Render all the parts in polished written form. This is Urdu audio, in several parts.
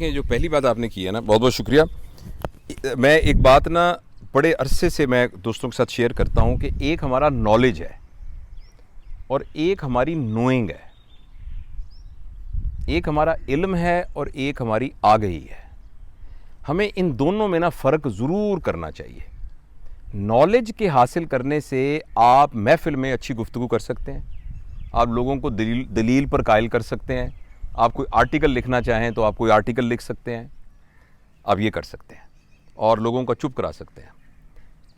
یہ جو پہلی بات آپ نے کی ہے نا، بہت بہت شکریہ. میں ایک بات نا بڑے عرصے سے میں دوستوں کے ساتھ شیئر کرتا ہوں کہ ایک ہمارا نالج ہے اور ایک ہماری نوئنگ ہے. ایک ہمارا علم ہے اور ایک ہماری آگہی ہے. ہمیں ان دونوں میں نا فرق ضرور کرنا چاہیے. نالج کے حاصل کرنے سے آپ محفل میں اچھی گفتگو کر سکتے ہیں، آپ لوگوں کو دلیل پر قائل کر سکتے ہیں، آپ کوئی آرٹیکل لکھنا چاہیں تو آپ کوئی آرٹیکل لکھ سکتے ہیں، آپ یہ کر سکتے ہیں اور لوگوں کا چپ کرا سکتے ہیں.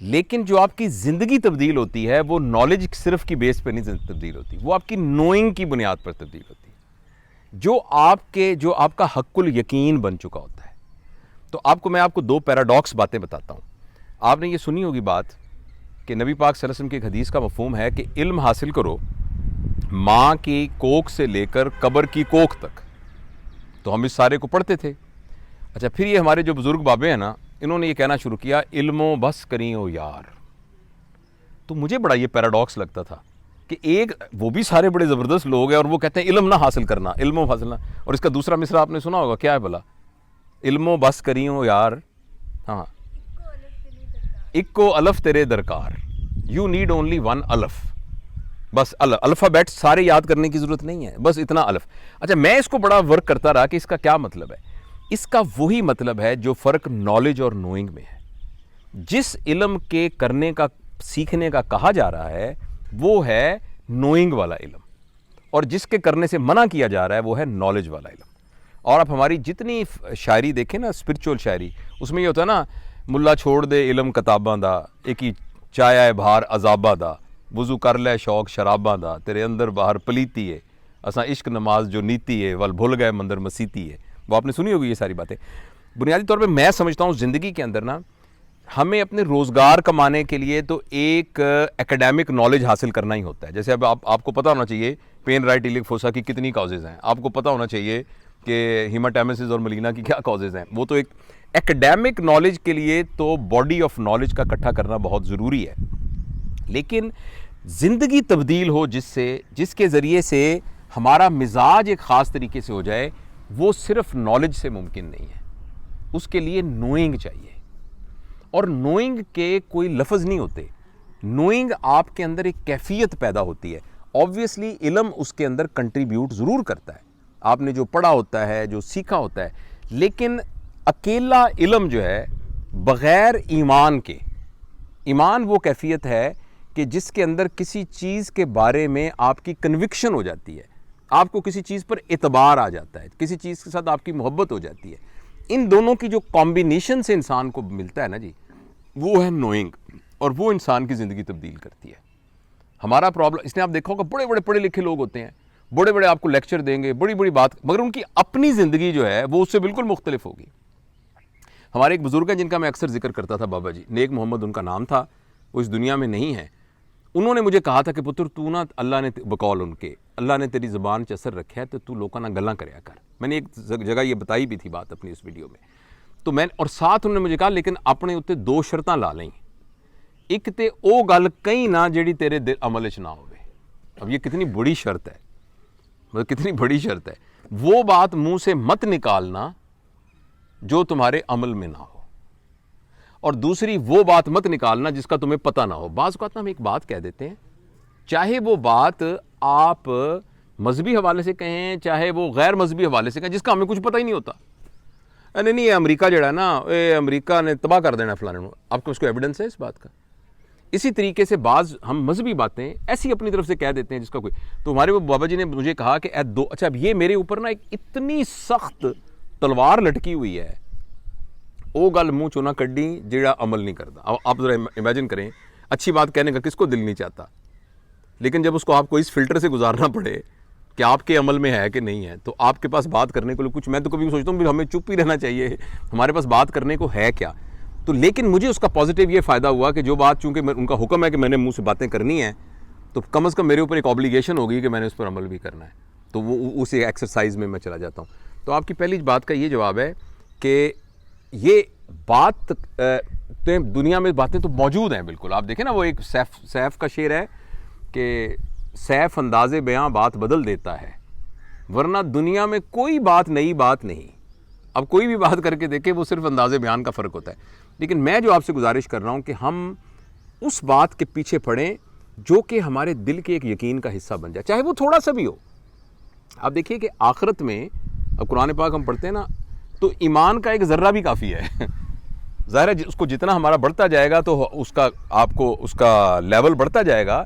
لیکن جو آپ کی زندگی تبدیل ہوتی ہے وہ نالج صرف کی بیس پہ نہیں تبدیل ہوتی، وہ آپ کی نوئنگ کی بنیاد پر تبدیل ہوتی ہے، جو آپ کا حق الیقین بن چکا ہوتا ہے. تو میں آپ کو دو پیراڈاکس باتیں بتاتا ہوں. آپ نے یہ سنی ہوگی بات کہ نبی پاک صلی اللہ علیہ وسلم کی ایک حدیث کا مفہوم ہے کہ علم حاصل کرو ماں کی کوکھ سے لے کر قبر کی کوکھ تک. تو ہم اس سارے کو پڑھتے تھے. اچھا، پھر یہ ہمارے جو بزرگ بابے ہیں نا، انہوں نے یہ کہنا شروع کیا علم و بس کریں او یار. تو مجھے بڑا یہ پیراڈاکس لگتا تھا کہ ایک وہ بھی سارے بڑے زبردست لوگ ہیں اور وہ کہتے ہیں علم نہ حاصل کرنا، علم و حاصل نہ. اور اس کا دوسرا مصرع آپ نے سنا ہوگا، کیا ہے بھلا؟ علم و بس کریں او یار. ہاں، اکو الف تیرے درکار، یو نیڈ اونلی ون الف. بس الفابیٹ سارے یاد کرنے کی ضرورت نہیں ہے، بس اتنا الف. اچھا، میں اس کو بڑا ورک کرتا رہا کہ اس کا کیا مطلب ہے. اس کا وہی مطلب ہے جو فرق نالج اور نوئنگ میں ہے. جس علم کے کرنے کا، سیکھنے کا کہا جا رہا ہے وہ ہے نوئنگ والا علم، اور جس کے کرنے سے منع کیا جا رہا ہے وہ ہے نالج والا علم. اور آپ ہماری جتنی شاعری دیکھیں نا، اسپرچول شاعری، اس میں یہ ہوتا ہے نا، ملا چھوڑ دے علم کتاباں دا، ایک ہی چایا ہے بہار عذاباں دا، وضو کر لے شوق شراباں دا، تیرے اندر باہر پلیتی ہے، اساں عشق نماز جو نیتی ہے، ول بھول گئے مندر مسیتی ہے. وہ آپ نے سنی ہوگی یہ ساری باتیں. بنیادی طور پہ میں سمجھتا ہوں زندگی کے اندر نا، ہمیں اپنے روزگار کمانے کے لیے تو ایک ایکیڈیمک نالج حاصل کرنا ہی ہوتا ہے. جیسے اب آپ کو پتہ ہونا چاہیے پین رائٹیلک فوسا کی کتنی کازز ہیں، آپ کو پتہ ہونا چاہیے کہ ہیماٹیمسس اور ملینا کی کیا کازز ہیں. وہ تو ایک ایکیڈیمک نالج کے لیے تو باڈی آف نالج کا اکٹھا کرنا بہت ضروری ہے. لیکن زندگی تبدیل ہو جس کے ذریعے سے ہمارا مزاج ایک خاص طریقے سے ہو جائے، وہ صرف نالج سے ممکن نہیں ہے. اس کے لیے نوئنگ چاہیے، اور نوئنگ کے کوئی لفظ نہیں ہوتے. نوئنگ آپ کے اندر ایک کیفیت پیدا ہوتی ہے. آبویسلی علم اس کے اندر کنٹریبیوٹ ضرور کرتا ہے، آپ نے جو پڑھا ہوتا ہے، جو سیکھا ہوتا ہے. لیکن اکیلا علم جو ہے بغیر ایمان کے، ایمان وہ کیفیت ہے کہ جس کے اندر کسی چیز کے بارے میں آپ کی کنوکشن ہو جاتی ہے، آپ کو کسی چیز پر اعتبار آ جاتا ہے، کسی چیز کے ساتھ آپ کی محبت ہو جاتی ہے. ان دونوں کی جو کمبینیشن سے انسان کو ملتا ہے نا جی، وہ ہے نوئنگ، اور وہ انسان کی زندگی تبدیل کرتی ہے. ہمارا پرابلم اس نے آپ دیکھا ہوگا، بڑے بڑے پڑھے لکھے لوگ ہوتے ہیں، بڑے بڑے آپ کو لیکچر دیں گے، بڑی بڑی بات، مگر ان کی اپنی زندگی جو ہے وہ اس سے بالکل مختلف ہوگی. ہمارے ایک بزرگ ہیں جن کا میں اکثر ذکر کرتا تھا، بابا جی نیک محمد ان کا نام تھا، وہ اس دنیا میں نہیں ہے. انہوں نے مجھے کہا تھا کہ پتر تو نا، اللہ نے بقول ان کے، اللہ نے تیری زبان چ اثر رکھا ہے تو لوگوں نہ گلاں کریا کر. میں نے ایک جگہ یہ بتائی بھی تھی بات اپنی اس ویڈیو میں. تو میں اور ساتھ انہوں نے مجھے کہا لیکن اپنے اتنے دو شرطاں لا لیں. ایک تے او گل کہیں نہ جیڑی تیرے دل عمل چ نہ ہوئے. اب یہ کتنی بڑی شرط ہے، مطلب کتنی بڑی شرط ہے. وہ بات منہ سے مت نکالنا جو تمہارے عمل میں نہ ہو، اور دوسری وہ بات مت نکالنا جس کا تمہیں پتہ نہ ہو. بعض اوقات ہم ایک بات کہہ دیتے ہیں، چاہے وہ بات آپ مذہبی حوالے سے کہیں، چاہے وہ غیر مذہبی حوالے سے کہیں، جس کا ہمیں کچھ پتہ ہی نہیں ہوتا. نہیں یہ امریکہ جڑا ہے نا، یہ امریکہ نے تباہ کر دینا فلانے کو. آپ کو اس کو ایویڈنس ہے اس بات کا؟ اسی طریقے سے بعض ہم مذہبی باتیں ایسی اپنی طرف سے کہہ دیتے ہیں جس کا کوئی. تو ہمارے وہ بابا جی نے مجھے کہا کہ اچھا اب یہ میرے اوپر نا ایک اتنی سخت تلوار لٹکی ہوئی ہے، وہ گل منہ چوں نہ کڈی جیڑا عمل نہیں کرتا. اب آپ ذرا امیجن کریں، اچھی بات کہنے کا کس کو دل نہیں چاہتا، لیکن جب اس کو آپ کو اس فلٹر سے گزارنا پڑے کہ آپ کے عمل میں ہے کہ نہیں ہے، تو آپ کے پاس بات کرنے کو کچھ، میں تو کبھی سوچتا ہوں ہمیں چپ ہی رہنا چاہیے، ہمارے پاس بات کرنے کو ہے کیا. تو لیکن مجھے اس کا پازیٹیو یہ فائدہ ہوا کہ جو بات چونکہ ان کا حکم ہے کہ میں نے منہ سے باتیں کرنی ہیں، تو کم از کم میرے اوپر ایک اوبلیگیشن ہوگی کہ میں نے اس پر عمل بھی کرنا ہے. تو وہ اسی ایکسرسائز میں چلا جاتا ہوں. تو آپ کی پہلی بات کا یہ جواب ہے کہ یہ بات دنیا میں باتیں تو موجود ہیں بالکل. آپ دیکھیں نا، وہ ایک سیف کا شعر ہے کہ سیف انداز بیاں بات بدل دیتا ہے، ورنہ دنیا میں کوئی بات نئی بات نہیں. اب کوئی بھی بات کر کے دیکھے وہ صرف انداز بیان کا فرق ہوتا ہے. لیکن میں جو آپ سے گزارش کر رہا ہوں کہ ہم اس بات کے پیچھے پڑیں جو کہ ہمارے دل کے ایک یقین کا حصہ بن جائے, چاہے وہ تھوڑا سا بھی ہو. آپ دیکھیے کہ آخرت میں اب قرآن پاک ہم پڑھتے ہیں نا, تو ایمان کا ایک ذرہ بھی کافی ہے. ظاہر ہے اس کو جتنا ہمارا بڑھتا جائے گا تو اس کا آپ کو اس کا لیول بڑھتا جائے گا,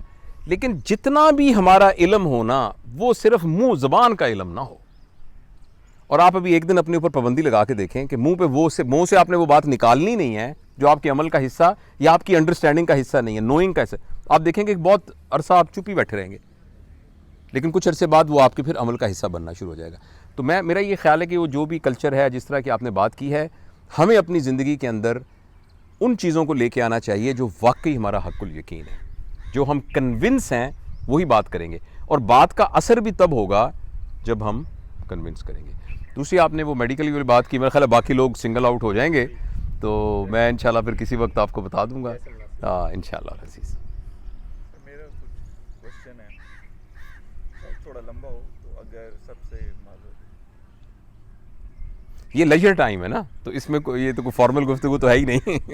لیکن جتنا بھی ہمارا علم ہونا وہ صرف منہ زبان کا علم نہ ہو. اور آپ ابھی ایک دن اپنے اوپر پابندی لگا کے دیکھیں کہ منہ سے آپ نے وہ بات نکالنی نہیں ہے جو آپ کے عمل کا حصہ یا آپ کی انڈرسٹینڈنگ کا حصہ نہیں ہے, نوئنگ کا حصہ. آپ دیکھیں کہ بہت عرصہ آپ چپ ہی بیٹھے رہیں گے, لیکن کچھ عرصے بعد وہ آپ کے پھر عمل کا حصہ بننا شروع ہو جائے گا. تو میرا یہ خیال ہے کہ وہ جو بھی کلچر ہے, جس طرح کی آپ نے بات کی ہے, ہمیں اپنی زندگی کے اندر ان چیزوں کو لے کے آنا چاہیے جو واقعی ہمارا حق الیقین ہے, جو ہم کنونس ہیں وہی بات کریں گے, اور بات کا اثر بھی تب ہوگا جب ہم کنونس کریں گے. دوسری آپ نے وہ میڈیکل والی بات کی, میرا خیال ہے باقی لوگ سنگل آؤٹ ہو جائیں گے, تو میں انشاءاللہ پھر کسی وقت آپ کو بتا دوں گا. ہاں انشاءاللہ عزیز. میرا کچھ کوشچن ہے, تھوڑا لمبا ہو تو اگر سب سے معذور. یہ لیجر ٹائم ہے نا, تو اس میں یہ تو کوئی فارمل گفتگو تو ہے ہی نہیں.